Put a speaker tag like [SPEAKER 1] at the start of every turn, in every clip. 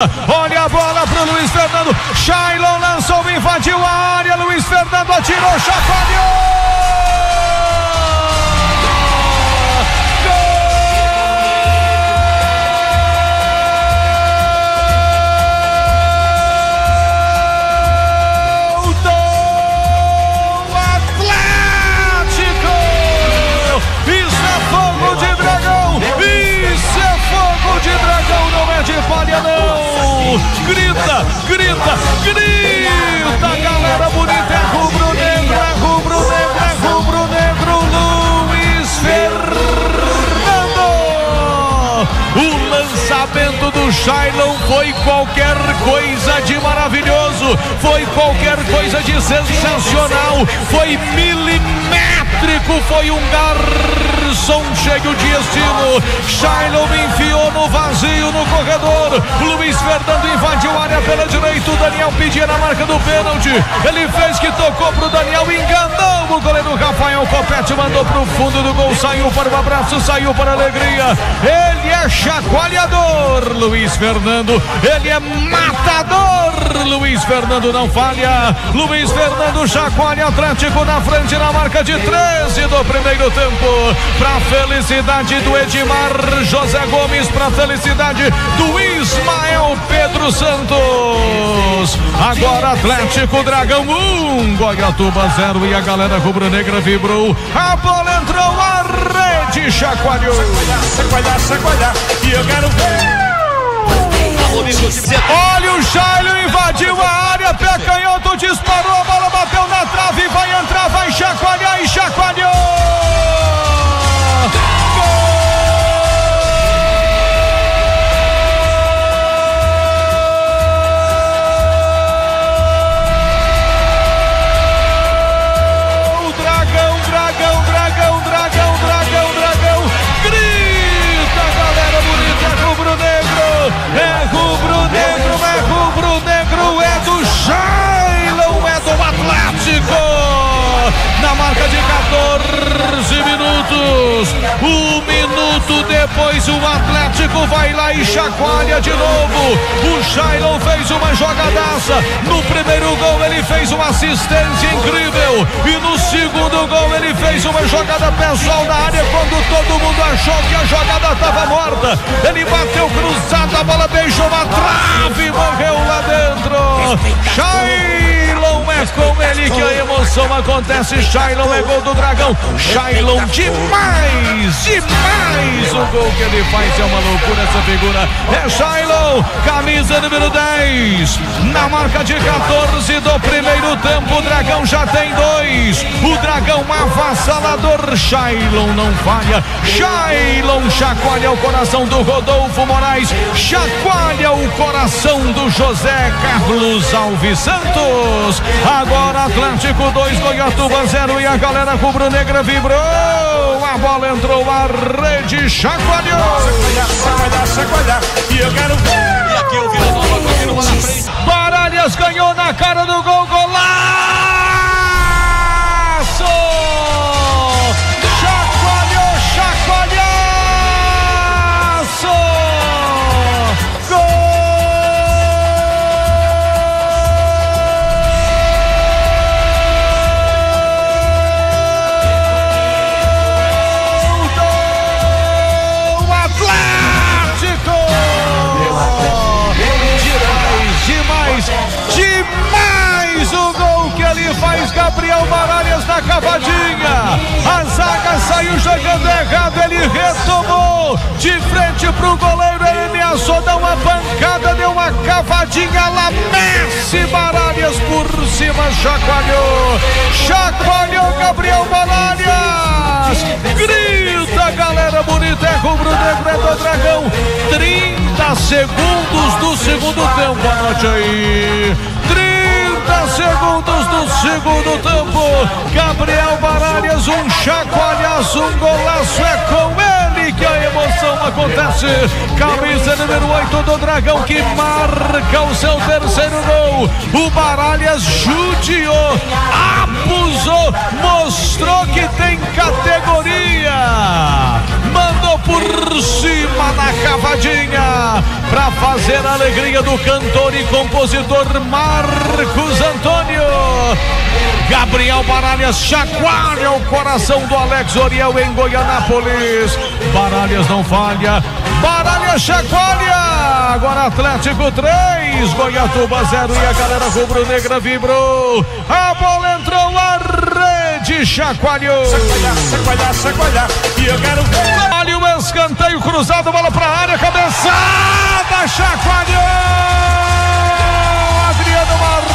[SPEAKER 1] Olha a bola pro Luiz Fernando. Shailon lançou, invadiu a área. Luiz Fernando atirou, chacoalhou. Palha não, grita, grita, grita, galera bonita, é rubro-negro, é rubro-negro, é rubro-negro, Luiz Fernando. O lançamento do Shailon foi qualquer coisa de maravilhoso, foi qualquer coisa de sensacional, foi milimétrico, foi um garçom cheio de estilo. Shailon enfiou no vazio no corredor. Luiz Fernando invadiu a área pela direita. O Daniel pedia na marca do pênalti. Ele fez que tocou pro Daniel, enganou o goleiro Rafael Copete, mandou pro fundo do gol, saiu para o abraço, saiu para a alegria. Ele é chacoalhador, Luiz Fernando. Ele é matador, Luiz Fernando não falha. Luiz Fernando chacoalha, Atlético na frente na marca de 13 do primeiro tempo. Pra felicidade do Edmar José Gomes, pra felicidade do Ismael Pedro Santos. Agora Atlético Dragão 1, Goiatuba 0 e a galera rubro-negra vibrou. A bola entrou, a rede chacoalhou.
[SPEAKER 2] Chacoalhar, chacoalhar, e eu quero ver.
[SPEAKER 1] Olha o Shailon, invadiu a área, pé canhoto, disparou, a bola bateu na trave, vai entrar, vai chacoalhar e chacoalhou. Na marca de 14 minutos, um minuto depois o Atlético vai lá e chacoalha de novo. O Shailon fez uma jogadaça. No primeiro gol ele fez uma assistência incrível e no segundo gol ele fez uma jogada pessoal na área quando todo mundo achou que a jogada estava morta. Ele bateu cruzado, a bola beijou a trave e morreu lá dentro. Shailon é com ele que a emoção acontece. Shailon é gol do Dragão. Shailon demais, demais. O gol que ele faz é uma loucura, essa figura. É Shailon, camisa número 10. Na marca de 14 do primeiro tempo, o Dragão já tem 2. O Dragão avassalador. Shailon não falha. Shailon chacoalha o coração do Rodolfo Moraes. Chacoalha o coração do José Carlos Alves Santos. Agora Atlético 2, Goiatuba 0 e a galera rubro-negra vibrou. A bola entrou, a rede chacoalhou.
[SPEAKER 2] Chacoalhar, chacoalhar, e eu quero ver. E aqui o Vila Nova continua na frente.
[SPEAKER 1] Baralhas ganhou na cara do gol, golaço! Chacoalhou, chacoalhaço! Gol! Demais o gol que ele faz, Gabriel Baralhas na cavadinha. A zaga saiu jogando errado, ele retomou de frente pro goleiro, ele ameaçou, deu uma pancada, deu uma cavadinha lá, Messi Baralhas por cima, chacoalhou, chacoalhou Gabriel Baralhas. Grita, galera bonita, é rubro-negro, é do Dragão. 30 segundos do segundo tempo, anote aí. 30 segundos do segundo tempo. Gabriel Baralhas, um chacoalhaço, um golaço, é com ele que a emoção emoção acontece. Camisa número 8 do Dragão que marca o seu terceiro gol. O Baralhas judiou, abusou, mostrou que tem categoria. Mandou por cima na cavadinha para fazer a alegria do cantor e compositor Marcos Antônio. Gabriel Baralhas chacoalha o coração do Alex Oriel em Goianápolis. Baralhas não falha, Baralhas chacoalha. Agora Atlético 3, Goiatuba 0 e a galera rubro-negra vibrou. A bola entrou, a rede chacoalhou.
[SPEAKER 2] Chacoalhar, chacoalhar, e eu quero ver.
[SPEAKER 1] Olha o escanteio cruzado, bola pra área, cabeçada, chacoalhou. Adriano Martins.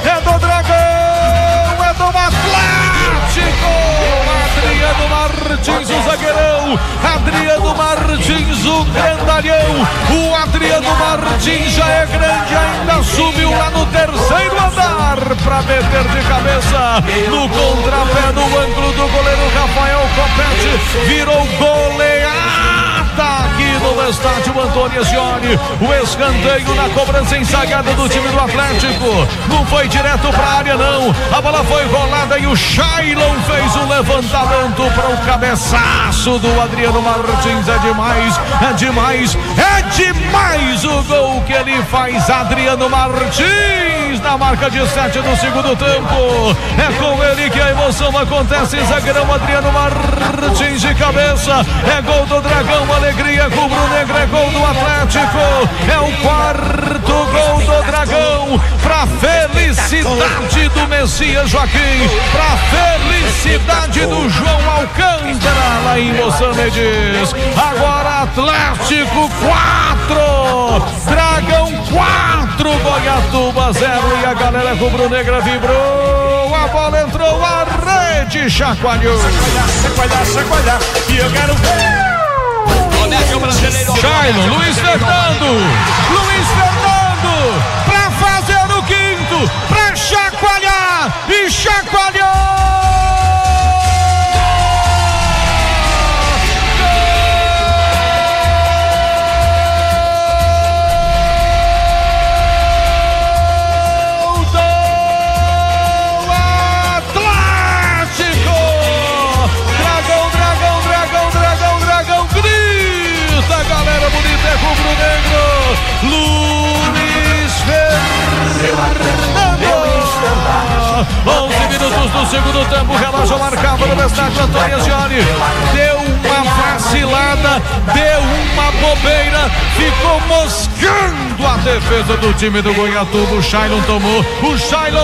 [SPEAKER 1] É do Dragão, é do Atlético. Adriano Martins, o zagueirão. Adriano Martins, o grandalhão. O Adriano Martins já é grande, ainda subiu lá no terceiro andar para meter de cabeça no contrapé do ângulo do goleiro Rafael Copete. Virou goleada aqui no estádio Antônio Ascioli. O escanteio na cobrança ensaiada do time do Atlético. Não foi direto para a área, não. A bola foi rolada e o Shailon fez o levantamento para o cabeçaço do Adriano Martins. É demais, é demais, é demais o gol que ele faz. Adriano Martins na marca de 7 do segundo tempo. É com ele que a emoção acontece. Zagueirão Adriano Martins de cabeça. É gol do Dragão, alegria rubro-negra, é gol do Atlético. É o quarto gol do Dragão. Pra felicidade do Messias Joaquim, pra felicidade do João Alcântara lá em Moçambique. Agora Atlético 4, Dragão 4, Goiatuba 0 e a galera rubro-negra vibrou. A bola entrou, a rede chacoalhou.
[SPEAKER 2] Chacoalhar, chacoalhar, e eu quero ver.
[SPEAKER 1] Shailon, Luiz Fernando pra fazer o quinto, pra chacoalhar e chacoalhou. Rubro-negro, Luiz Fernando. 11 minutos do segundo tempo, relógio marcado no estádio Antônio Ascioli. Deu uma vacilada, deu uma bobeira, ficou moscando a defesa do time do Goiatuba. O Shailon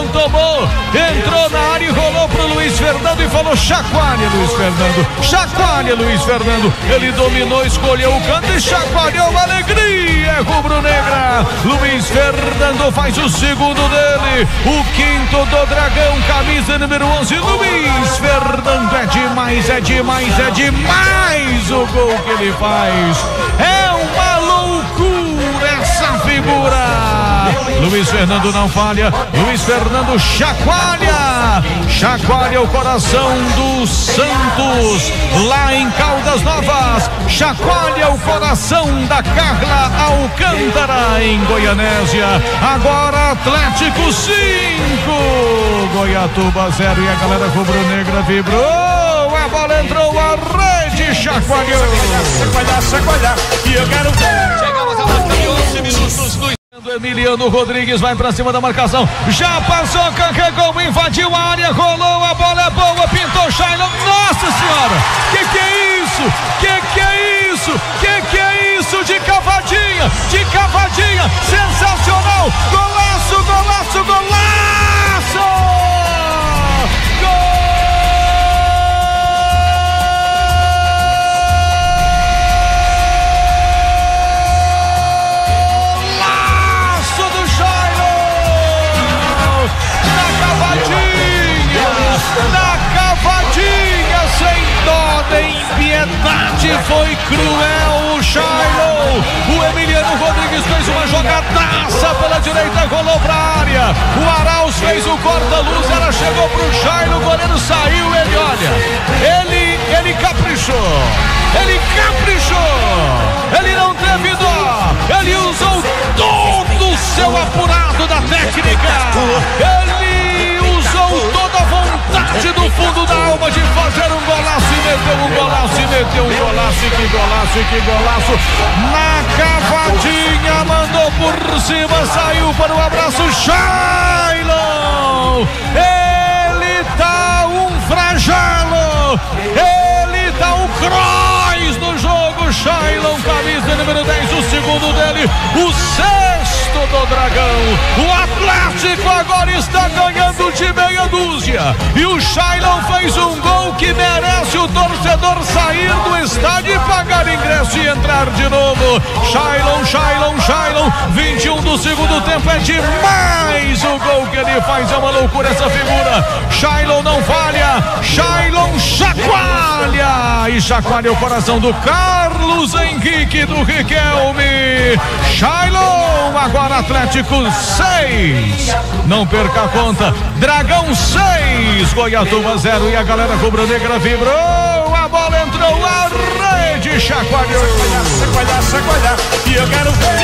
[SPEAKER 1] tomou, entrou na área e rolou pro Luiz Fernando e falou: chacoalha, Luiz Fernando, chacoalha, Luiz Fernando. Ele dominou, escolheu o canto e chacoalhou. Alegria rubro-negra. Luiz Fernando faz o segundo dele, o quinto do Dragão, camisa número 11. Luiz Fernando, é demais, é demais, é demais o gol que ele faz. É uma loucura essa figura. Luiz Fernando não falha, Luiz Fernando chacoalha o coração do Santos lá em Caldas Novas, chacoalha o coração da Carla Alcântara em Goianésia. Agora Atlético 5, Goiatuba 0 e a galera rubro-negra vibrou. A bola entrou, a rede chacoalhou.
[SPEAKER 2] Chacoalhar, e eu quero ver.
[SPEAKER 1] Chegamos a marca de 11 minutos no Emiliano Rodrigues vai pra cima da marcação, já passou, carregou, invadiu a área, rolou, a bola é boa, pintou Shailon. Nossa senhora, que é isso? Que é isso? Que é isso? De cavadinha, sensacional, golaço, golaço, golaço, gol! cruel o Shailon. O Emiliano Rodrigues fez uma jogadaça pela direita, rolou pra área. O Arauz fez o corta-luz, ela chegou pro Shailon, o goleiro saiu, ele olha, ele caprichou, ele não teve dó, ele usou todo o seu apurado da técnica, ele usou toda a vontade do fundo da alma de fazer um golaço e meteu um golaço e meteu um golaço, que golaço, na cavadinha, mandou por cima, saiu para o abraço, Shailon, ele tá um fragelo, ele tá um cross no jogo, Shailon, camisa número 10, o segundo dele, o sexto do Dragão, o Atlético agora está ganhando de meia dúzia, e o Shailon fez um gol que merece o torcedor sair do estádio e pagar ingresso e entrar de novo. Shailon, 21 do segundo tempo, é demais o gol que ele faz, é uma loucura essa figura. Shailon não falha, Shailon chacoalha, e chacoalha o coração do Carlos Henrique, do Riquelme. Shailon, agora Atlético 6, não perca a conta, Dragão 6, Goiatuba 0, e a galera rubro-negra vibrou, a bola entrou, a rede chacoalhou.
[SPEAKER 2] Chacoalhar, e eu quero ver.